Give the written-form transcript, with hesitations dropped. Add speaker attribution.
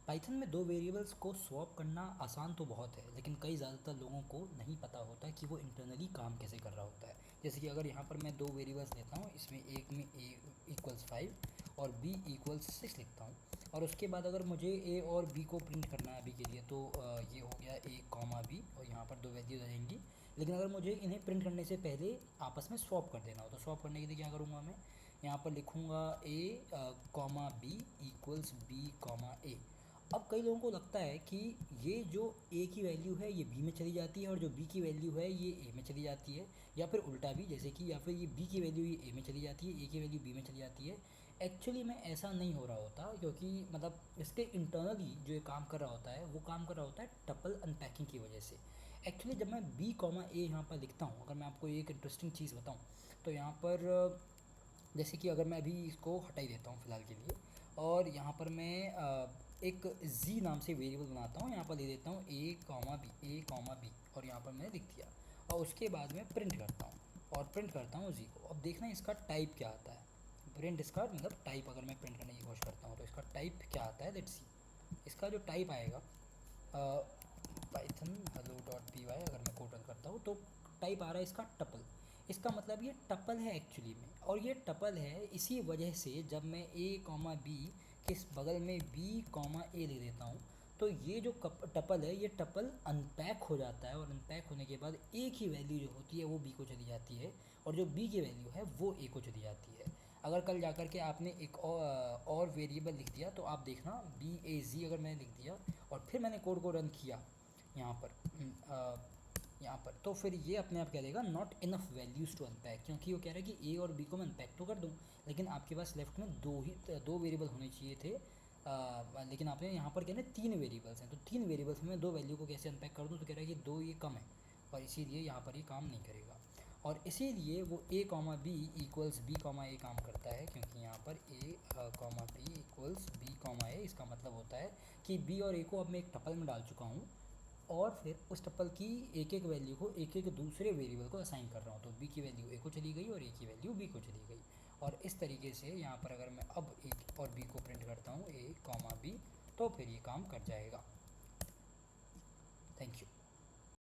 Speaker 1: Python में दो variables को स्वैप करना आसान तो बहुत है, लेकिन कई ज़्यादातर लोगों को नहीं पता होता कि वो इंटरनली काम कैसे कर रहा होता है। जैसे कि अगर यहाँ पर मैं दो वेरिएबल्स लेता हूँ, इसमें एक में a = 5 और b = 6 लिखता हूँ, और उसके बाद अगर मुझे a और b को प्रिंट करना है अभी के लिए, तो ये हो गया a, b, और यहाँ पर दो वैल्यूज आ जाएंगी। लेकिन अगर मुझे इन्हें प्रिंट करने से पहले आपस में स्वैप कर देना हो, तो स्वैप करने के लिए क्या करूँगा, मैं यहाँ पर लिखूँगा a, b = b, a। अब कई लोगों को लगता है कि ये जो a की वैल्यू है ये b में चली जाती है, और जो b की वैल्यू है ये a में चली जाती है, या फिर उल्टा भी, जैसे कि या फिर ये b की वैल्यू ये a में चली जाती है, a की वैल्यू b में चली जाती है। एक्चुअली में ऐसा नहीं हो रहा होता, क्योंकि मतलब इसके इंटरनली जो ये काम कर रहा होता है वो काम कर रहा होता है टपल अनपैकिंग की वजह से। एक्चुअली जब मैं b, a यहाँ पर लिखता हूँ, अगर मैं आपको एक इंटरेस्टिंग चीज़ बताऊँ, तो यहाँ पर जैसे कि अगर मैं अभी इसको हटा ही देता हूँ फ़िलहाल के लिए, और यहाँ पर मैं एक z नाम से वेरिएबल बनाता हूँ, यहाँ पर ले देता हूँ a, b, और यहाँ पर मैंने लिख दिया, और उसके बाद मैं प्रिंट करता हूँ, और प्रिंट करता हूँ z को। अब देखना इसका टाइप क्या आता है, प्रिंट इसका मतलब टाइप, अगर मैं प्रिंट करने की कोशिश करता हूँ तो इसका टाइप क्या आता है, लेट्स सी। इसका जो टाइप आएगा पाइथन hello.py, अगर मैं कोड रन करता हूँ तो टाइप आ रहा है इसका टपल। इसका मतलब ये टपल है एक्चुअली में, और ये टपल है इसी वजह से जब मैं a, b के बगल में b, a लिख देता हूँ, तो ये जो टपल है ये टपल अनपैक हो जाता है, और अनपैक होने के बाद a की वैल्यू जो होती है वो b को चली जाती है, और जो b की वैल्यू है वो a को चली जाती है। अगर कल जाकर के आपने एक और वेरिएबल लिख दिया, तो आप देखना b, a, z अगर मैंने लिख दिया और फिर मैंने कोड को रन किया यहाँ पर यहाँ पर, तो फिर ये अपने आप कह देगा not enough values to unpack, क्योंकि वो कह रहा है कि ए और बी को मैं अनपैक तो कर दूँ, लेकिन आपके पास लेफ्ट में दो वेरिएबल होने चाहिए थे। लेकिन आपने यहाँ पर क्या है, तीन वेरिएबल्स हैं, तो तीन वेरिएबल्स में दो वैल्यू को कैसे अनपैक कर दूँ, तो कह रहा है कि दो ये कम है, और इसीलिए यहाँ पर ये काम नहीं करेगा। और इसीलिए वो a, b = b, a काम करता है, क्योंकि यहाँ पर a, b = b, a। इसका मतलब होता है कि b और a को अब मैं एक टपल में डाल चुका हूँ, और फिर उस टपल की एक एक वैल्यू को एक एक दूसरे वेरिएबल को असाइन कर रहा हूँ, तो b की वैल्यू a को चली गई और a की वैल्यू b को चली गई। और इस तरीके से यहाँ पर अगर मैं अब a और b को प्रिंट करता हूँ a, b, तो फिर ये काम कर जाएगा। Thank you.